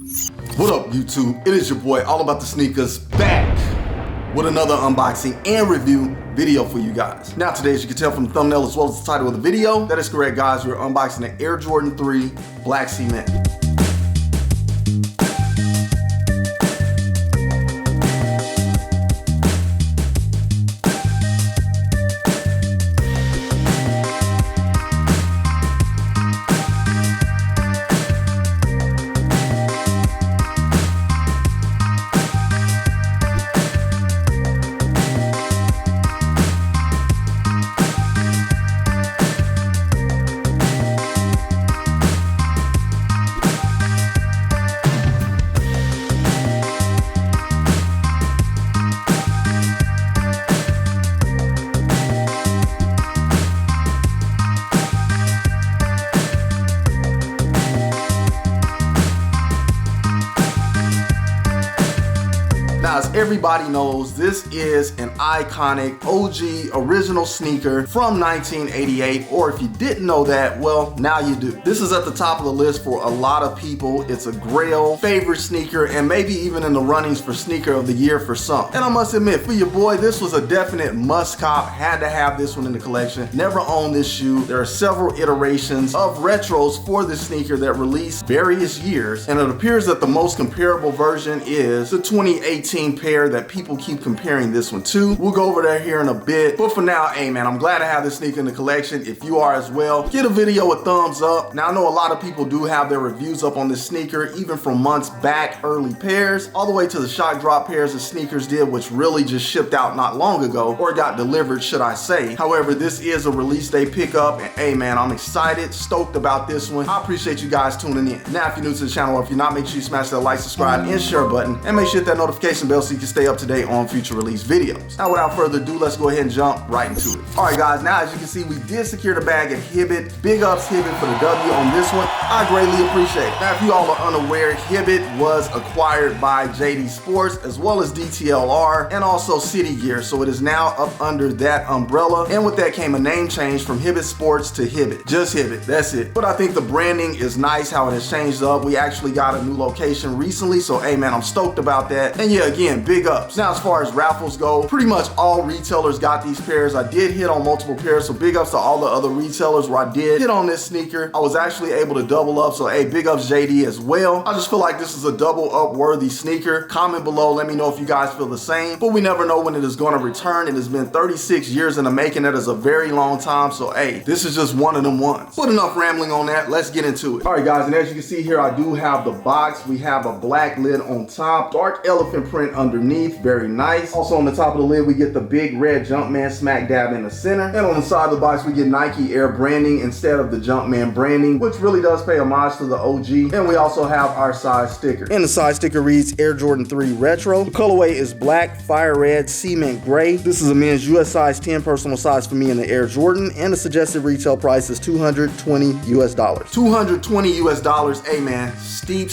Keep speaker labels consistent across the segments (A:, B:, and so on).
A: What up, YouTube? It is your boy, All About The Sneakerz, back with another unboxing and review video for you guys. Now today, as you can tell from the thumbnail as well as the title of the video, that is correct, guys. We're unboxing the Air Jordan 3 Black Cement. Now, as everybody knows, this is an iconic OG original sneaker from 1988, or if you didn't know that, well, now you do. This is at the top of the list for a lot of people. It's a Grail favorite sneaker and maybe even in the runnings for sneaker of the year for some. And I must admit, for your boy, this was a definite must cop. Had to have this one in the collection. Never owned this shoe. There are several iterations of retros for this sneaker that released various years, and it appears that the most comparable version is the 2018 pair that people keep comparing this one to. We'll go over there here in a bit, but for now, hey man, I'm glad to have this sneaker in the collection. If you are as well, give the video a thumbs up. Now I know a lot of people do have their reviews up on this sneaker, even from months back, early pairs, all the way to the shock drop pairs that SNKRS did, which really just shipped out not long ago, or got delivered, should I say. However, this is a release day pickup, and hey man, I'm excited, stoked about this one. I appreciate you guys tuning in. Now, if you're new to the channel, or if you're not, make sure you smash that like, subscribe, and share button, and make sure you hit that notification bell so you can stay up to date on future release videos. Now, without further ado, let's go ahead and jump right into it. All right, guys, now as you can see, we did secure the bag at Hibbett. Big ups Hibbett for the W on this one. I greatly appreciate it. Now, if you all are unaware, Hibbett was acquired by JD Sports as well as DTLR and also City Gear, so it is now up under that umbrella. And with that came a name change from Hibbett Sports to Hibbett. Just Hibbett, that's it. But I think the branding is nice how it has changed up. We actually got a new location recently, so hey man, I'm stoked about that. And yeah, again, big ups. Now, as far as raffles go, pretty much all retailers got these pairs. I did hit on multiple pairs, so big ups to all the other retailers where I did hit on this sneaker. I was actually able to double up, so hey, big ups JD as well. I just feel like this is a double up worthy sneaker. Comment below, let me know if you guys feel the same, but we never know when it is going to return. It has been 36 years in the making. That is a very long time, so hey, this is just one of them ones. But enough rambling on that, let's get into it. All right, guys, and as you can see here, I do have the box. We have a black lid on top, dark elephant print underneath, very nice. Also on the top of the lid, we get the big red Jumpman smack dab in the center. And on the side of the box, we get Nike Air branding instead of the Jumpman branding, which really does pay homage to the OG. And we also have our size sticker. And the size sticker reads Air Jordan 3 Retro. The colorway is black, fire red, cement gray. This is a men's US size 10 personal size for me in the Air Jordan, and the suggested retail price is $220 US. $220 US, hey man, steep,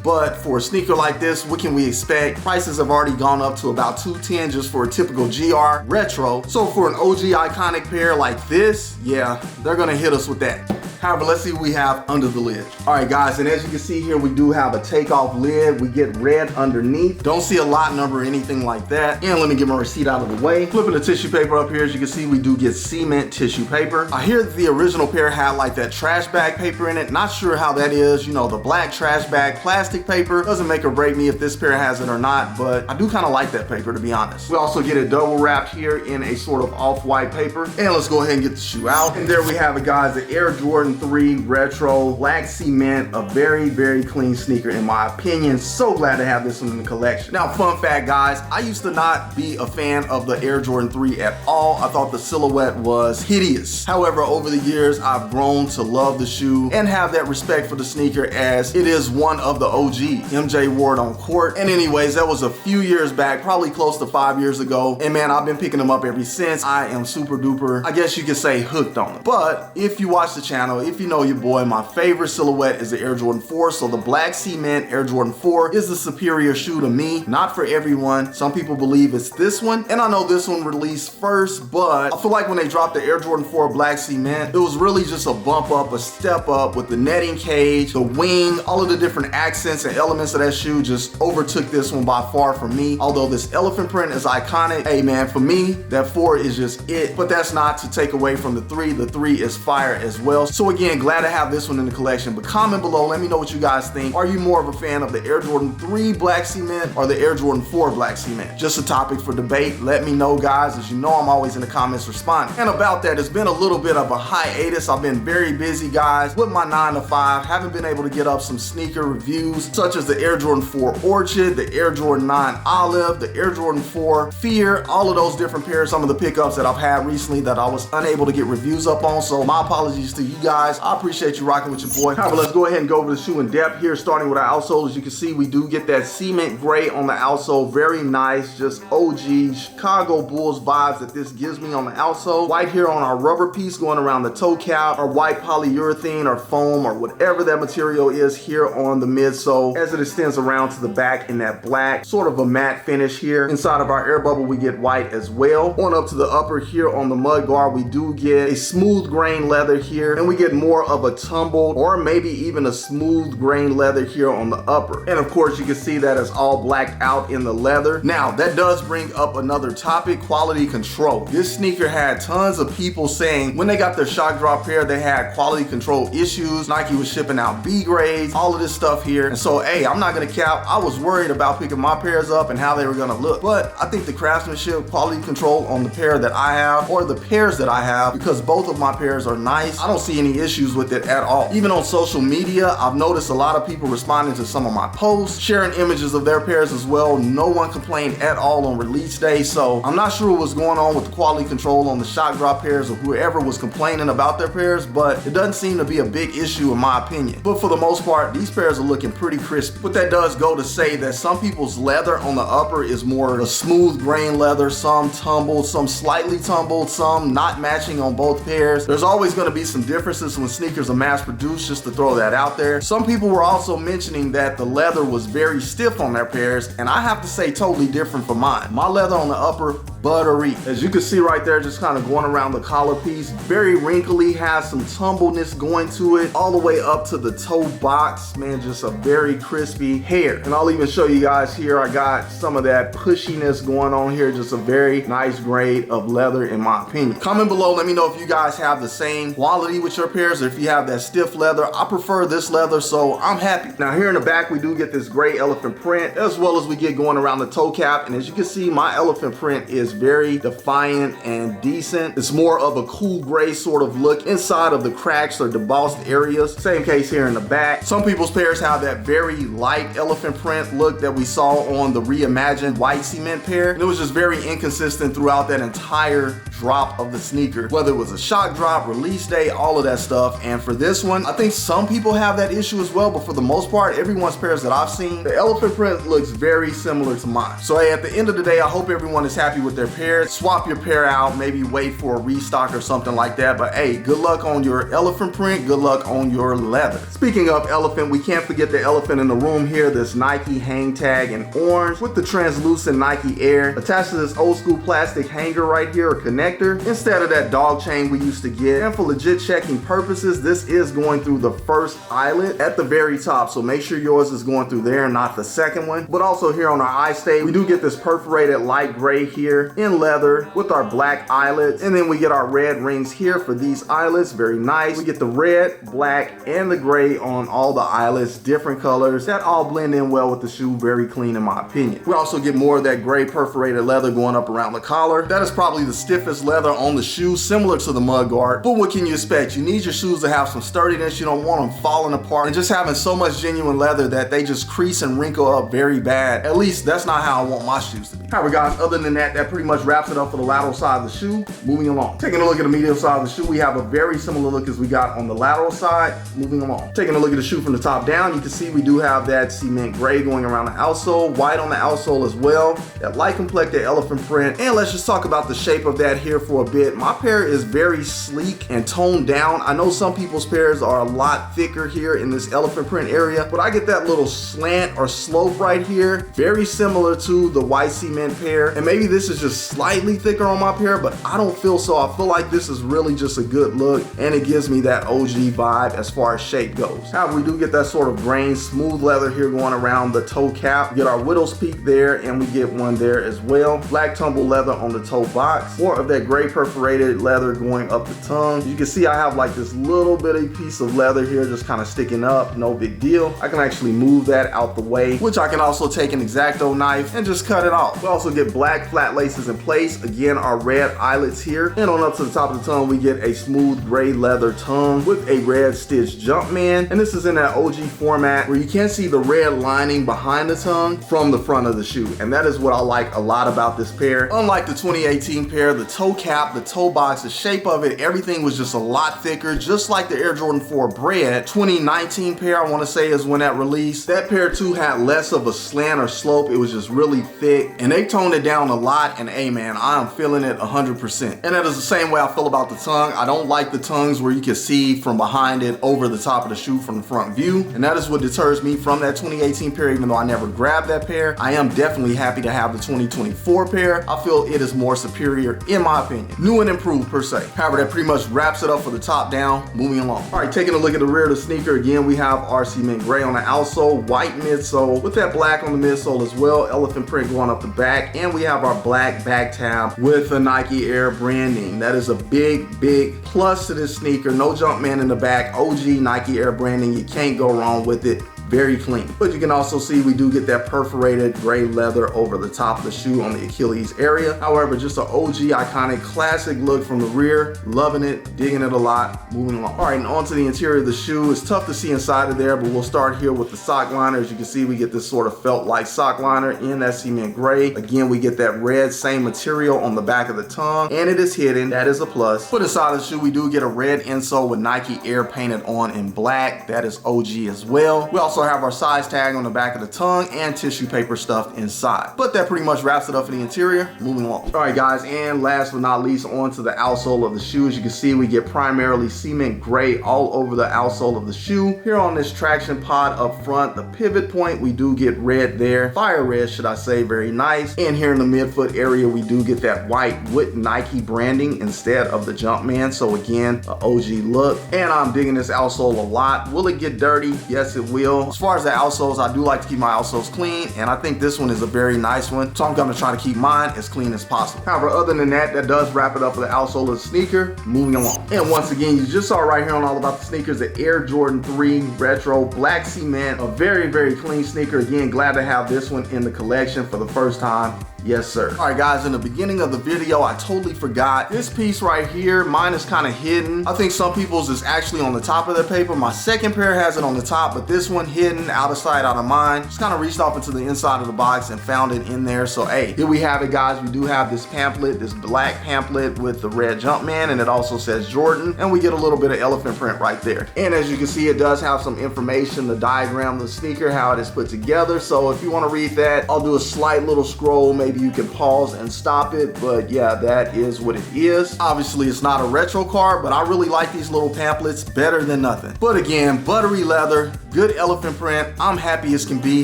A: but for a sneaker like this, what can we expect? Prices have already gone up to about $210 just for a typical GR retro. So for an OG iconic pair like this, yeah, they're gonna hit us with that. However, let's see what we have under the lid. All right, guys, and as you can see here, we do have a takeoff lid. We get red underneath. Don't see a lot number or anything like that. And let me get my receipt out of the way. Flipping the tissue paper up here, as you can see, we do get cement tissue paper. I hear that the original pair had like that trash bag paper in it. Not sure how that is. You know, the black trash bag plastic paper doesn't make or break me if this pair has it or not, but I do kind of like that paper, to be honest. We also get it double wrapped here in a sort of off-white paper. And let's go ahead and get the shoe out. And there we have it, guys, the Air Jordan 3 Retro Black Cement, a very clean sneaker in my opinion. So glad to have this one in the collection. Now, fun fact, guys, I used to not be a fan of the Air Jordan 3 at all. I thought the silhouette was hideous. However, over the years, I've grown to love the shoe and have that respect for the sneaker, as it is one of the OGs. MJ wore it on court. And anyways, that was a few years back, probably close to 5 years ago. And man, I've been picking them up ever since. I am super duper, I guess you could say, hooked on them. But if you watch the channel, Now, if you know your boy, my favorite silhouette is the Air Jordan 4, so the black cement Air Jordan 4 is the superior shoe to me. Not for everyone. Some people believe it's this one, and I know this one released first, but I feel like when they dropped the Air Jordan 4 black cement, it was really just a bump up, a step up with the netting cage, the wing, all of the different accents and elements of that shoe just overtook this one by far for me. Although this elephant print is iconic, hey man, for me, that 4 is just it, but that's not to take away from the 3. The 3 is fire as well. So again, glad to have this one in the collection, but comment below, let me know what you guys think. Are you more of a fan of the Air Jordan 3 black cement or the Air Jordan 4 black cement? Just a topic for debate. Let me know, guys. As you know, I'm always in the comments responding. And about that, it's been a little bit of a hiatus. I've been very busy, guys, with my 9 to 5. Haven't been able to get up some sneaker reviews such as the Air Jordan 4 Orchid, the Air Jordan 9 Olive, the Air Jordan 4 Fear, all of those different pairs, some of the pickups that I've had recently that I was unable to get reviews up on. So my apologies to you guys. I appreciate you rocking with your boy. However, let's go ahead and go over the shoe in depth here, starting with our outsole. As you can see, we do get that cement gray on the outsole. Very nice, just OG Chicago Bulls vibes that this gives me on the outsole. White here on our rubber piece going around the toe cap, or white polyurethane or foam or whatever that material is here on the midsole as it extends around to the back in that black, sort of a matte finish here. Inside of our air bubble, we get white as well. On up to the upper here on the mud guard, we do get a smooth grain leather here, and we get more of a tumbled or maybe even a smooth grain leather here on the upper. And of course, you can see that it's all blacked out in the leather. Now, that does bring up another topic, quality control. This sneaker had tons of people saying when they got their shock drop pair, they had quality control issues. Nike was shipping out B grades, all of this stuff here. And so, hey, I'm not gonna cap, I was worried about picking my pairs up and how they were gonna look. But I think the craftsmanship, quality control on the pair that I have, or the pairs that I have, because both of my pairs are nice, I don't see any issues with it at all. Even on social media, I've noticed a lot of people responding to some of my posts, sharing images of their pairs as well. No one complained at all on release day. So I'm not sure what's going on with the quality control on the shock drop pairs or whoever was complaining about their pairs, but it doesn't seem to be a big issue in my opinion. But for the most part, these pairs are looking pretty crisp. But that does go to say that some people's leather on the upper is more a smooth grain leather, some tumbled, some slightly tumbled, some not matching on both pairs. There's always going to be some differences when sneakers are mass produced, just to throw that out there. Some people were also mentioning that the leather was very stiff on their pairs, and I have to say totally different from mine. My leather on the upper, buttery. As you can see right there, just kind of going around the collar piece, very wrinkly, has some tumbleness going to it, all the way up to the toe box. Man, just a very crispy hair. And I'll even show you guys here, I got some of that pushiness going on here, just a very nice grade of leather in my opinion. Comment below, let me know if you guys have the same quality with your pairs, or if you have that stiff leather. I prefer this leather, so I'm happy. Now here in the back, we do get this gray elephant print, as well as we get going around the toe cap. And as you can see, my elephant print is very defiant and decent. It's more of a cool gray sort of look inside of the cracks or debossed areas. Same case here in the back. Some people's pairs have that very light elephant print look that we saw on the reimagined white cement pair. And it was just very inconsistent throughout that entire drop of the sneaker, whether it was a shock drop, release day, all of that stuff. And for this one, I think some people have that issue as well, but for the most part, everyone's pairs that I've seen, the elephant print looks very similar to mine. So hey, at the end of the day, I hope everyone is happy with their pairs. Swap your pair out, maybe wait for a restock or something like that. But hey, good luck on your elephant print, good luck on your leather. Speaking of elephant, we can't forget the elephant in the room here, this Nike hang tag in orange with the translucent Nike Air attached to this old school plastic hanger right here, or connector, instead of that dog chain we used to get. And for legit checking purposes, this is going through the first eyelet at the very top, so make sure yours is going through there and not the second one. But also here on our eye stay, we do get this perforated light gray here in leather with our black eyelets, and then we get our red rings here for these eyelets. Very nice. We get the red, black, and the gray on all the eyelets, different colors that all blend in well with the shoe. Very clean in my opinion. We also get more of that gray perforated leather going up around the collar. That is probably the stiffest leather on the shoe, similar to the mud guard. But what can you expect? You need your shoes to have some sturdiness. You don't want them falling apart and just having so much genuine leather that they just crease and wrinkle up very bad. At least that's not how I want my shoes to be. Alright guys, other than that, that pretty pretty much wraps it up for the lateral side of the shoe. Moving along. Taking a look at the medial side of the shoe, we have a very similar look as we got on the lateral side. Moving along. Taking a look at the shoe from the top down, you can see we do have that cement gray going around the outsole, white on the outsole as well, that light complected elephant print. And let's just talk about the shape of that here for a bit. My pair is very sleek and toned down. I know some people's pairs are a lot thicker here in this elephant print area, but I get that little slant or slope right here, very similar to the white cement pair. And maybe this is just slightly thicker on my pair, but I don't feel so. I feel like this is really just a good look, and it gives me that OG vibe as far as shape goes. However, we do get that sort of grain smooth leather here going around the toe cap. We get our widow's peak there, and we get one there as well. Black tumble leather on the toe box. More of that gray perforated leather going up the tongue. You can see I have like this little bitty piece of leather here just kind of sticking up. No big deal. I can actually move that out the way, which I can also take an X-Acto knife and just cut it off. We also get black flat laces in place. Again, our red eyelets here. And on up to the top of the tongue, we get a smooth gray leather tongue with a red stitch Jumpman. And this is in that OG format where you can't see the red lining behind the tongue from the front of the shoe. And that is what I like a lot about this pair. Unlike the 2018 pair, the toe cap, the toe box, the shape of it, everything was just a lot thicker, just like the Air Jordan 4 Bread. 2019 pair, I want to say, is when that released. That pair too had less of a slant or slope. It was just really thick, and they toned it down a lot. And hey man, I am feeling it 100%. And that is the same way I feel about the tongue. I don't like the tongues where you can see from behind it over the top of the shoe from the front view, and that is what deters me from that 2018 pair. Even though I never grabbed that pair, I am definitely happy to have the 2024 pair. I feel it is more superior in my opinion. New and improved per se. However, that pretty much wraps it up for the top down. Moving along. All right, taking a look at the rear of the sneaker. Again, we have our cement gray on the outsole, white midsole with that black on the midsole as well, elephant print going up the back, and we have our black back tab with the Nike Air branding. That is a big plus to this sneaker. No Jumpman in the back, OG Nike Air branding. You can't go wrong with it. Very clean. But you can also see we do get that perforated gray leather over the top of the shoe on the Achilles area. However, just an OG iconic classic look from the rear. Loving it, digging it a lot. Moving along. All right, and onto the interior of the shoe. It's tough to see inside of there, but we'll start here with the sock liner. As you can see, we get this sort of felt-like sock liner in that cement gray. Again, we get that red, same material on the back of the tongue, and it is hidden. That is a plus. But inside of the shoe, we do get a red insole with Nike Air painted on in black. That is OG as well. We also have our size tag on the back of the tongue and tissue paper stuffed inside. But that pretty much wraps it up for the interior. Moving along. All right guys, and last but not least, onto the outsole of the shoe. As you can see, we get primarily cement gray all over the outsole of the shoe. Here on this traction pod up front, the pivot point, we do get red there. Fire red, should I say, very nice. And here in the midfoot area, we do get that white with Nike branding instead of the Jumpman. So again, an OG look. And I'm digging this outsole a lot. Will it get dirty? Yes, it will. As far as the outsoles, I do like to keep my outsoles clean, and I think this one is a very nice one, so I'm gonna try to keep mine as clean as possible. However, other than that, that does wrap it up for the outsole of the sneaker. Moving along. And once again, you just saw right here on All About the Sneakerz, the Air Jordan 3 Retro Black Cement, a very clean sneaker. Again, glad to have this one in the collection for the first time. Yes, sir. All right, guys, in the beginning of the video, I totally forgot this piece right here. Mine is kind of hidden. I think some people's is actually on the top of the paper. My second pair has it on the top, but this one hidden, out of sight, out of mind. Just kind of reached off into the inside of the box and found it in there. So, hey, here we have it, guys. We do have this pamphlet, this black pamphlet with the red Jumpman, and it also says Jordan, and we get a little bit of elephant print right there. And as you can see, it does have some information, the diagram of the sneaker, how it is put together. So if you want to read that, I'll do a slight little scroll. Maybe you can pause and stop it, but yeah, that is what it is. Obviously, it's not a retro card, but I really like these little pamphlets better than nothing. But again, buttery leather, good elephant print. I'm happy as can be.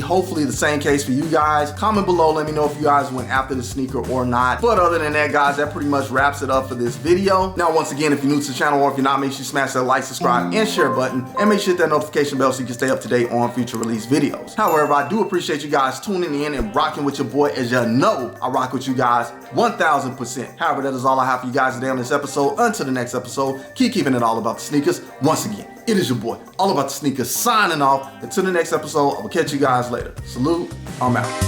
A: Hopefully the same case for you guys. Comment below, let me know if you guys went after the sneaker or not. But other than that, guys, that pretty much wraps it up for this video. Now, once again, if you're new to the channel or if you're not, make sure you smash that like, subscribe, and share button, and make sure you hit that notification bell so you can stay up to date on future release videos. However, I do appreciate you guys tuning in and rocking with your boy. As you know, I rock with you guys 1000%. However, that is all I have for you guys today on this episode. Until the next episode, keep keeping it all about the sneakers. Once again, it is your boy, All About the Sneakers, signing off. Until the next episode, I will catch you guys later. Salute, I'm out.